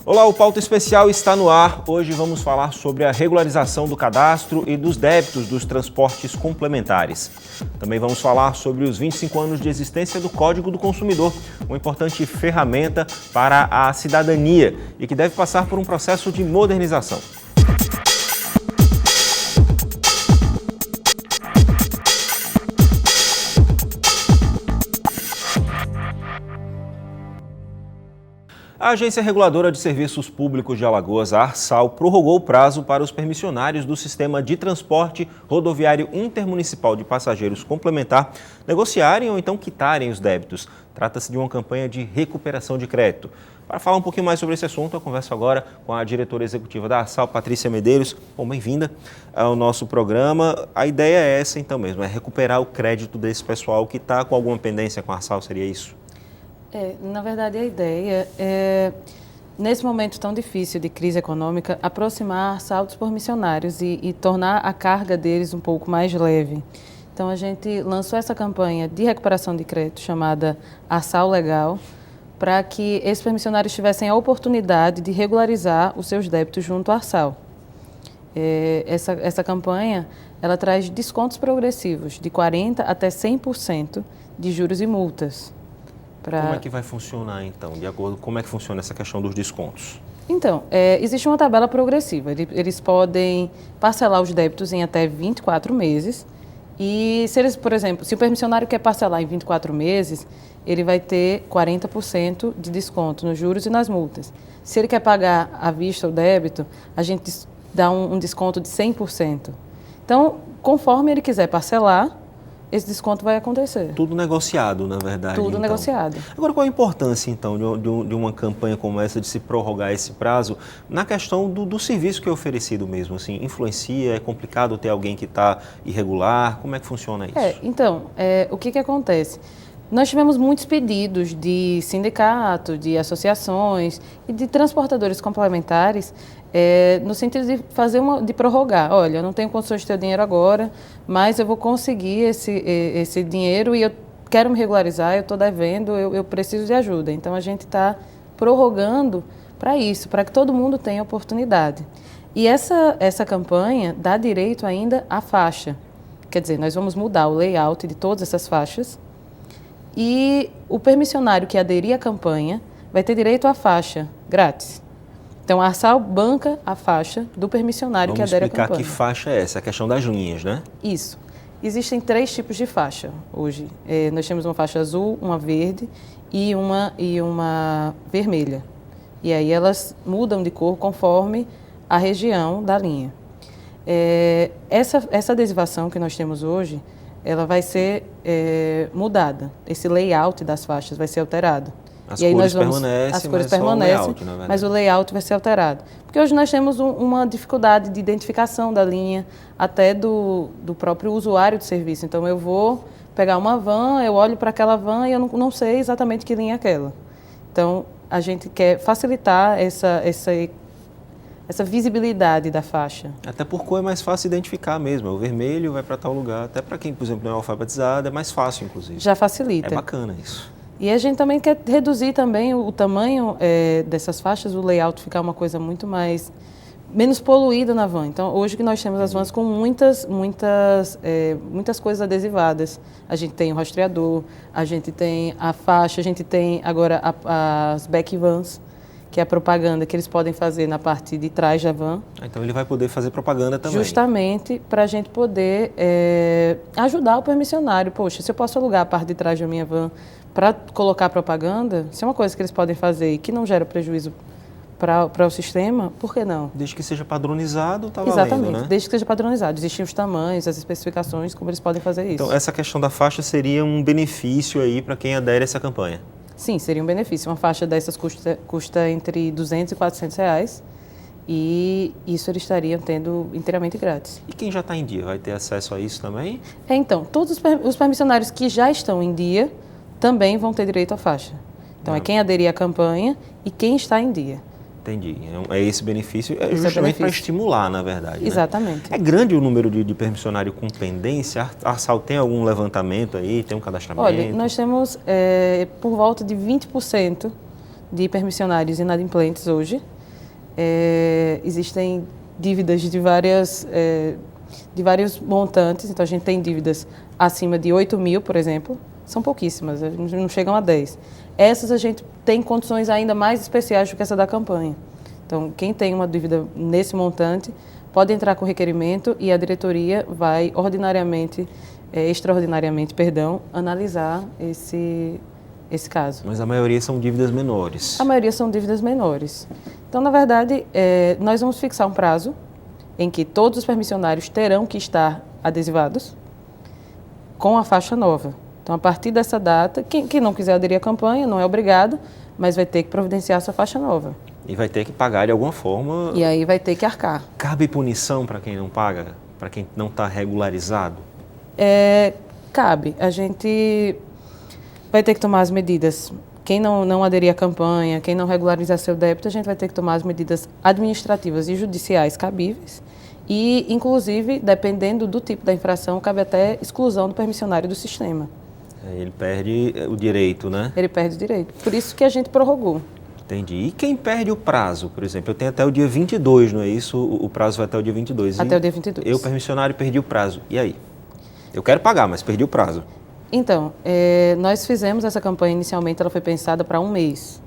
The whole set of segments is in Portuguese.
Olá, o Pauta Especial está no ar. Hoje vamos falar sobre a regularização do cadastro e dos débitos dos transportes complementares. Também vamos falar sobre os 25 anos de existência do Código do Consumidor, uma importante ferramenta para a cidadania e que deve passar por um processo de modernização. A Agência Reguladora de Serviços Públicos de Alagoas, a ARSAL, prorrogou o prazo para os permissionários do Sistema de Transporte Rodoviário Intermunicipal de Passageiros Complementar negociarem ou então quitarem os débitos. Trata-se de uma campanha de recuperação de crédito. Para falar um pouquinho mais sobre esse assunto, eu converso agora com a diretora executiva da ARSAL, Patrícia Medeiros. Bom, bem-vinda ao nosso programa. A ideia é essa então mesmo, é recuperar o crédito desse pessoal que está com alguma pendência com a ARSAL, seria isso? Na verdade, a ideia é, nesse momento tão difícil de crise econômica, aproximar a ARSAL dos permissionários e tornar a carga deles um pouco mais leve. Então, a gente lançou essa campanha de recuperação de crédito chamada ARSAL Legal, para que esses permissionários tivessem a oportunidade de regularizar os seus débitos junto à ARSAL. Essa campanha, ela traz descontos progressivos de 40% até 100% de juros e multas. Como é que vai funcionar, então? De acordo, como é que funciona essa questão dos descontos? Então, existe uma tabela progressiva. Eles podem parcelar os débitos em até 24 meses. E se eles, por exemplo, se o permissionário quer parcelar em 24 meses, ele vai ter 40% de desconto nos juros e nas multas. Se ele quer pagar à vista o débito, a gente dá um desconto de 100%. Então, conforme ele quiser parcelar, esse desconto vai acontecer. Tudo negociado, na verdade. Tudo então. negociado. Agora, qual a importância, então, de uma campanha como essa, de se prorrogar esse prazo, na questão do serviço que é oferecido mesmo? Assim, influencia? É complicado ter alguém que está irregular? Como é que funciona isso? O que acontece? Nós tivemos muitos pedidos de sindicato, de associações e de transportadores complementares no sentido de de prorrogar. Olha, eu não tenho condições de ter o dinheiro agora, mas eu vou conseguir esse dinheiro e eu quero me regularizar, eu estou devendo, eu preciso de ajuda. Então, a gente está prorrogando para isso, para que todo mundo tenha oportunidade. E essa campanha dá direito ainda à faixa. Quer dizer, nós vamos mudar o layout de todas essas faixas e o permissionário que aderir à campanha vai ter direito à faixa grátis. Então, a ARSAL banca a faixa do permissionário que adere à campanha. Vamos explicar que faixa é essa, a questão das linhas, né? Isso. Existem 3 tipos de faixa hoje. Nós temos uma faixa azul, uma verde e uma vermelha. E aí elas mudam de cor conforme a região da linha. Essa adesivação que nós temos hoje, ela vai ser mudada. Esse layout das faixas vai ser alterado. As cores permanecem, mas o layout vai ser alterado. Porque hoje nós temos uma dificuldade de identificação da linha, até do próprio usuário do serviço. Então, eu vou pegar uma van, eu olho para aquela van e eu não sei exatamente que linha é aquela. Então, a gente quer facilitar essa visibilidade da faixa. Até por cor é mais fácil identificar mesmo. O vermelho vai para tal lugar. Até para quem, por exemplo, não é alfabetizado, é mais fácil, inclusive. Já facilita. É bacana isso. E a gente também quer reduzir também o tamanho dessas faixas, o layout ficar uma coisa muito menos poluída na van. Então, hoje que nós temos as vans com muitas coisas adesivadas. A gente tem o rastreador, a gente tem a faixa, a gente tem agora as back vans, que é a propaganda que eles podem fazer na parte de trás da van. Então, ele vai poder fazer propaganda também. Justamente para a gente poder ajudar o permissionário. Poxa, se eu posso alugar a parte de trás da minha van para colocar propaganda, se é uma coisa que eles podem fazer e que não gera prejuízo para o sistema, por que não? Desde que seja padronizado, está valendo, Exatamente, né? desde que seja padronizado. Existem os tamanhos, as especificações, como eles podem fazer isso. Então, essa questão da faixa seria um benefício aí para quem adere a essa campanha? Sim, seria um benefício. Uma faixa dessas custa entre R$200 e R$400 e isso eles estariam tendo inteiramente grátis. E quem já está em dia vai ter acesso a isso também? Então, todos os permissionários que já estão em dia também vão ter direito à faixa. Então, é quem aderir à campanha e quem está em dia. Entendi. É esse benefício, justamente para estimular, na verdade. Exatamente. Né? É grande o número de permissionário com pendência? A ARSAL tem algum levantamento aí? Tem um cadastramento? Olha, nós temos por volta de 20% de permissionários inadimplentes hoje. Existem dívidas de vários montantes, então a gente tem dívidas acima de 8 mil, por exemplo, são pouquíssimas, não chegam a 10. Essas a gente tem condições ainda mais especiais do que essa da campanha. Então, quem tem uma dívida nesse montante pode entrar com requerimento e a diretoria vai extraordinariamente, analisar esse caso. Mas a maioria são dívidas menores. A maioria são dívidas menores. Então, na verdade, nós vamos fixar um prazo em que todos os permissionários terão que estar adesivados com a faixa nova. Então, a partir dessa data, quem não quiser aderir à campanha não é obrigado, mas vai ter que providenciar sua faixa nova. E vai ter que pagar de alguma forma. E aí vai ter que arcar. Cabe punição para quem não paga? Para quem não está regularizado? Cabe. A gente vai ter que tomar as medidas. Quem não aderir à campanha, quem não regularizar seu débito, a gente vai ter que tomar as medidas administrativas e judiciais cabíveis. E, inclusive, dependendo do tipo da infração, cabe até exclusão do permissionário do sistema. Ele perde o direito, né? Ele perde o direito. Por isso que a gente prorrogou. Entendi. E quem perde o prazo, por exemplo? Eu tenho até o dia 22, não é isso? O prazo vai até o dia 22. Até o dia 22. Eu, permissionário, perdi o prazo. E aí? Eu quero pagar, mas perdi o prazo. Então, nós fizemos essa campanha inicialmente, ela foi pensada para 1 mês.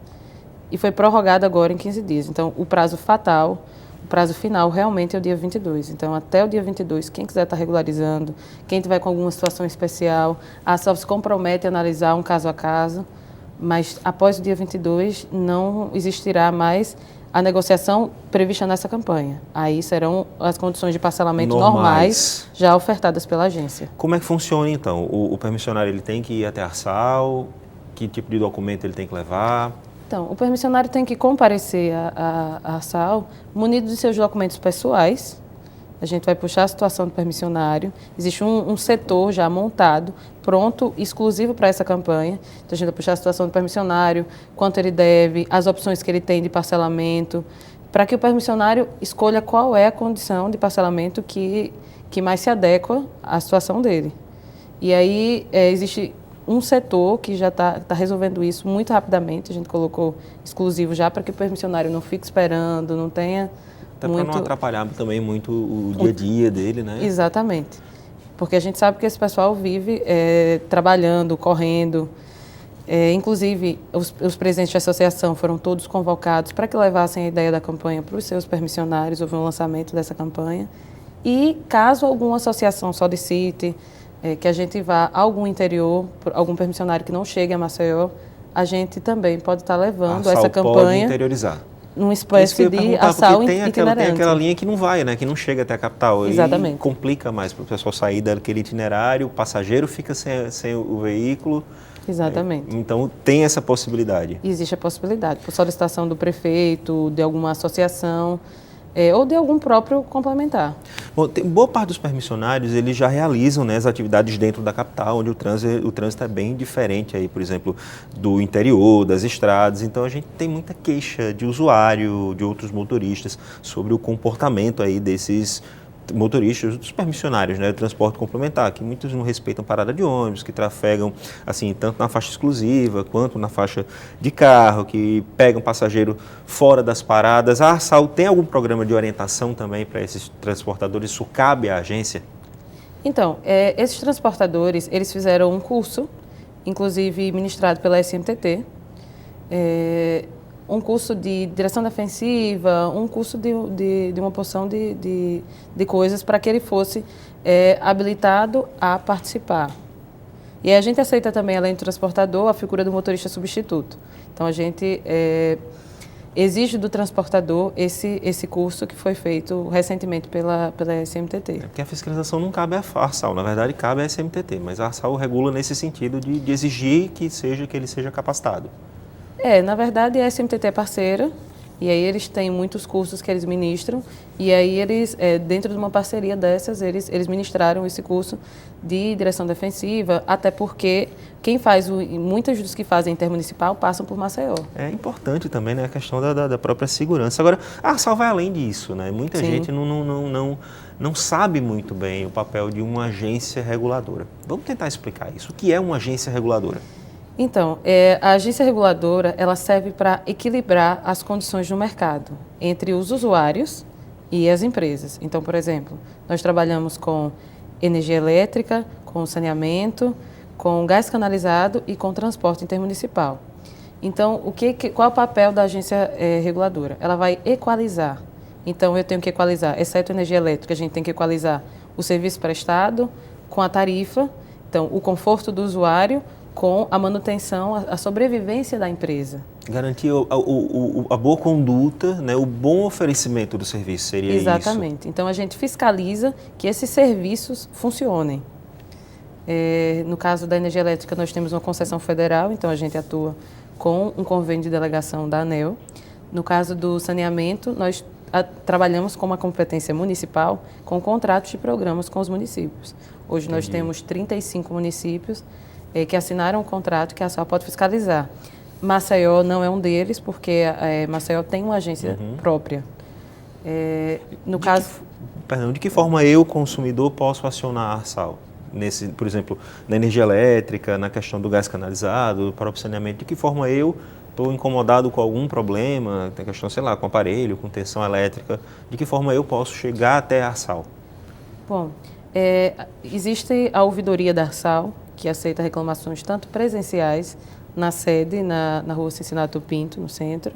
E foi prorrogada agora em 15 dias. Então, o prazo fatal, o prazo final realmente é o dia 22. Então, até o dia 22, quem quiser estar regularizando, quem tiver com alguma situação especial, a ASAL se compromete a analisar um caso a caso. Mas após o dia 22 não existirá mais a negociação prevista nessa campanha. Aí serão as condições de parcelamento normais já ofertadas pela agência. Como é que funciona então? O permissionário ele tem que ir até a ARSAL? Que tipo de documento ele tem que levar? Então, o permissionário tem que comparecer à ARSAL munido de seus documentos pessoais. A gente vai puxar a situação do permissionário. Existe um setor já montado, pronto, exclusivo para essa campanha. Então, a gente vai puxar a situação do permissionário, quanto ele deve, as opções que ele tem de parcelamento, para que o permissionário escolha qual é a condição de parcelamento que mais se adequa à situação dele. E aí, existe um setor que já está resolvendo isso muito rapidamente. A gente colocou exclusivo já para que o permissionário não fique esperando, não tenha... Até para não atrapalhar também muito o dia a dia dele, né? Exatamente. Porque a gente sabe que esse pessoal vive trabalhando, correndo. Inclusive, os presidentes de associação foram todos convocados para que levassem a ideia da campanha para os seus permissionários. Houve um lançamento dessa campanha. E caso alguma associação solicite que a gente vá a algum interior, algum permissionário que não chegue a Maceió, a gente também pode estar levando essa campanha. Pode interiorizar. Numa espécie de ARSAL itinerante. Tem aquela linha que não vai, né? Que não chega até a capital. Exatamente. E complica mais para o pessoal sair daquele itinerário, o passageiro fica sem o veículo. Exatamente. Então, tem essa possibilidade. Existe a possibilidade, por solicitação do prefeito, de alguma associação, ou de algum próprio complementar. Bom, boa parte dos permissionários, eles já realizam, né, as atividades dentro da capital, onde o trânsito é bem diferente, aí, por exemplo, do interior, das estradas. Então, a gente tem muita queixa de usuário, de outros motoristas, sobre o comportamento aí desses motoristas, dos permissionários, né, do transporte complementar, que muitos não respeitam parada de ônibus, que trafegam, assim, tanto na faixa exclusiva quanto na faixa de carro, que pegam passageiro fora das paradas. A ARSAL tem algum programa de orientação também para esses transportadores? Isso cabe à agência? Então, esses transportadores, eles fizeram um curso, inclusive ministrado pela SMTT, um curso de direção defensiva, um curso de uma porção de coisas para que ele fosse habilitado a participar. E a gente aceita também, além do transportador, a figura do motorista substituto. Então, a gente exige do transportador esse curso que foi feito recentemente pela SMTT. Porque a fiscalização não cabe à ARSAL, na verdade cabe à SMTT, mas a ARSAL regula nesse sentido de exigir que ele seja capacitado. Na verdade, a SMTT é parceira, e aí eles têm muitos cursos que eles ministram, e aí eles, dentro de uma parceria dessas, eles ministraram esse curso de direção defensiva, até porque muitos dos que fazem intermunicipal passam por Maceió. É importante também, né, a questão da própria segurança. Agora, a ARSAL vai além disso, né? Muita Sim. gente não sabe muito bem o papel de uma agência reguladora. Vamos tentar explicar isso. O que é uma agência reguladora? Então, a agência reguladora, ela serve para equilibrar as condições no mercado entre os usuários e as empresas. Então, por exemplo, nós trabalhamos com energia elétrica, com saneamento, com gás canalizado e com transporte intermunicipal. Então, qual é o papel da agência reguladora? Ela vai equalizar. Então, eu tenho que equalizar, exceto energia elétrica, a gente tem que equalizar o serviço prestado com a tarifa, então, o conforto do usuário com a manutenção, a sobrevivência da empresa. Garantir a boa conduta, né, o bom oferecimento do serviço, seria isso? Exatamente. Então, a gente fiscaliza que esses serviços funcionem. No caso da energia elétrica, nós temos uma concessão federal, então a gente atua com um convênio de delegação da ANEEL. No caso do saneamento, nós trabalhamos com uma competência municipal com contratos de programas com os municípios. Hoje nós temos 35 municípios que assinaram um contrato que a ARSAL pode fiscalizar. Maceió não é um deles, porque Maceió tem uma agência própria. De que forma eu, consumidor, posso acionar a ARSAL? Por exemplo, na energia elétrica, na questão do gás canalizado, do próprio saneamento, de que forma eu estou incomodado com algum problema, tem questão, sei lá, com aparelho, com tensão elétrica, de que forma eu posso chegar até a ARSAL? Bom, existe a ouvidoria da ARSAL, que aceita reclamações tanto presenciais, na sede, na rua Cincinato Pinto, no centro,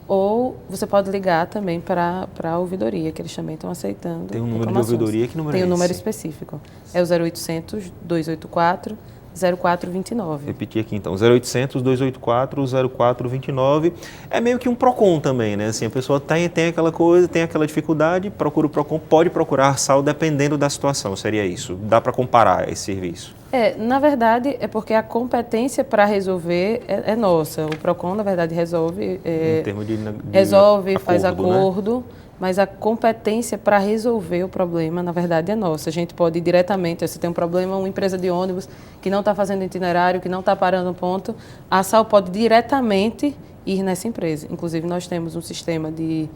ou você pode ligar também para a ouvidoria, que eles também estão aceitando. Tem um número de ouvidoria, que número é esse? Tem um número específico, é o 0800-284-0429. Repetir aqui então, 0800-284-0429. É meio que um PROCON também, né? Assim, a pessoa tem aquela coisa, tem aquela dificuldade, procura o PROCON, pode procurar a ARSAL dependendo da situação, seria isso? Dá para comparar esse serviço? Na verdade, é porque a competência para resolver é nossa. O PROCON, na verdade, resolve, em termos de resolve, acordo, faz acordo, né? Mas a competência para resolver o problema, na verdade, é nossa. A gente pode ir diretamente, se tem um problema, uma empresa de ônibus que não está fazendo itinerário, que não está parando no ponto, a ARSAL pode diretamente ir nessa empresa. Inclusive, nós temos um sistema de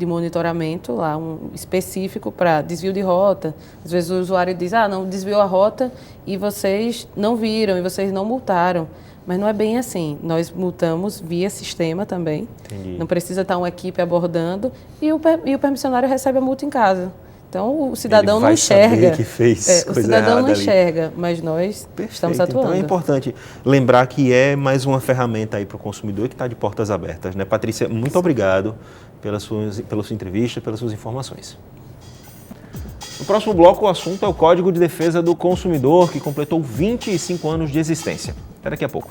monitoramento lá, específico para desvio de rota. Às vezes o usuário diz, não, desviou a rota e vocês não viram, e vocês não multaram. Mas não é bem assim. Nós multamos via sistema também. Entendi. Não precisa estar uma equipe abordando e o permissionário recebe a multa em casa. Então o cidadão não enxerga. Que fez o coisa cidadão não ali. enxerga, mas nós estamos atuando. Então é importante lembrar que é mais uma ferramenta aí para o consumidor que está de portas abertas, né? Patrícia, muito obrigado pela sua entrevista, pelas suas informações. No próximo bloco, o assunto é o Código de Defesa do Consumidor, que completou 25 anos de existência. Até daqui a pouco.